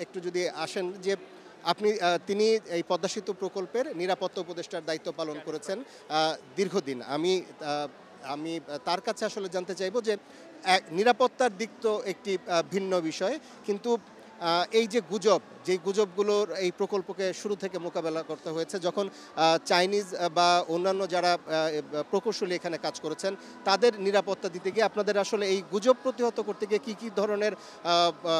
একটু যদি আসেন যে তিনি এই পদ্মা সেতু প্রকল্পের নিরাপত্তা উপদেষ্টার দায়িত্ব পালন করেছেন দীর্ঘদিন। আমি তার কাছে আসলে জানতে চাইবো যে নিরাপত্তার দিক তো একটি ভিন্ন বিষয়। কিন্তু এই যে গুজব, যেই গুজবগুলোর এই প্রকল্পকে শুরু থেকে মোকাবেলা করতে হয়েছে যখন চাইনিজ বা অন্যান্য যারা প্রকৌশলী এখানে কাজ করেছেন তাদের নিরাপত্তা দিতে গিয়ে আপনাদের আসলে এই গুজব প্রতিহত করতে গিয়ে কি ধরনের আ আ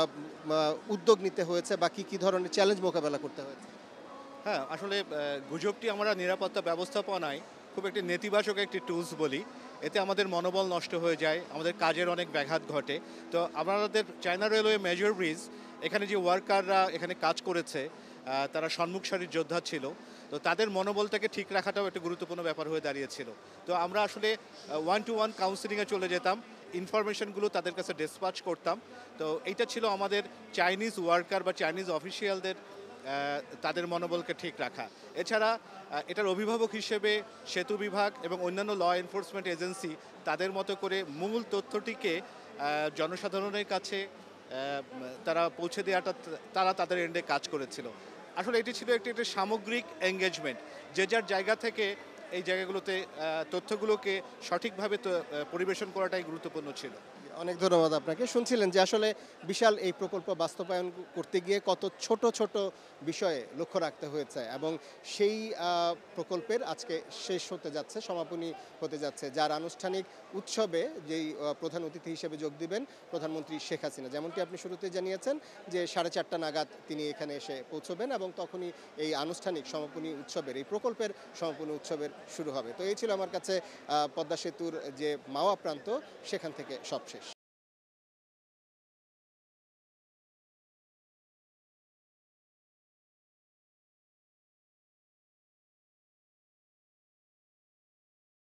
মা উদ্যোগ নিতে হয়েছে বা কি ধরনের চ্যালেঞ্জ মোকাবেলা করতে হয়েছে? হ্যাঁ, আসলে গুজবটি আমরা নিরাপত্তা ব্যবস্থাপনায় খুব একটি নেতিবাচক একটি টুলস বলি। এতে আমাদের মনোবল নষ্ট হয়ে যায়, আমাদের কাজের অনেক ব্যাঘাত ঘটে। তো আমাদের চায়না রেলওয়ে মেজর ব্রিজ এখানে যে ওয়ার্কাররা এখানে কাজ করেছে, তারা সম্মুখ সারির যোদ্ধা ছিল। তো তাদের মনোবলটাকে ঠিক রাখাটাও একটা গুরুত্বপূর্ণ ব্যাপার হয়ে দাঁড়িয়েছিল। তো আমরা আসলে ওয়ান টু ওয়ান কাউন্সেলিংয়ে চলে যেতাম। ইনফরমেশনগুলো তাদের কাছে ডিসপ্যাচ করতাম। তো এইটা ছিল আমাদের চাইনিজ ওয়ার্কার বা চাইনিজ অফিসিয়ালদের তাদের মনোবলকে ঠিক রাখা। এছাড়া এটার অভিভাবক হিসেবে সেতু বিভাগ এবং অন্যান্য ল এনফোর্সমেন্ট এজেন্সি তাদের মতো করে মূল তথ্যটিকে জনসাধারণের কাছে তারা পৌঁছে দেওয়াটা তারা তাদের এন্ডে কাজ করেছিল। আসলে এটি ছিল একটি সামগ্রিক এঙ্গেজমেন্ট। যে যার জায়গা থেকে এই জায়গাগুলোতে তথ্যগুলোকে সঠিকভাবে পরিবেশন করাটাই গুরুত্বপূর্ণ ছিল। অনেক ধন্যবাদ আপনাকে। শুনছিলেন যে আসলে বিশাল এই প্রকল্প বাস্তবায়ন করতে গিয়ে কত ছোট বিষয়ে লক্ষ্য রাখতে হয়েছে এবং সেই প্রকল্পের আজকে শেষ হতে যাচ্ছে, সমাপনী হতে যাচ্ছে। যার আনুষ্ঠানিক উৎসবে যেই প্রধান অতিথি হিসেবে যোগ দিবেন প্রধানমন্ত্রী শেখ হাসিনা। যেমনটি আপনি শুরুতেই জানিয়েছেন যে 4:30 নাগাদ তিনি এখানে এসে পৌঁছবেন এবং তখনই এই আনুষ্ঠানিক সমাপনী উৎসবের, এই প্রকল্পের সমাপনী উৎসবের শুরু হবে। তো এই ছিল আমার কাছে পদ্মা সেতুর যে মাওয়া প্রান্ত সেখান থেকে সবশেষ।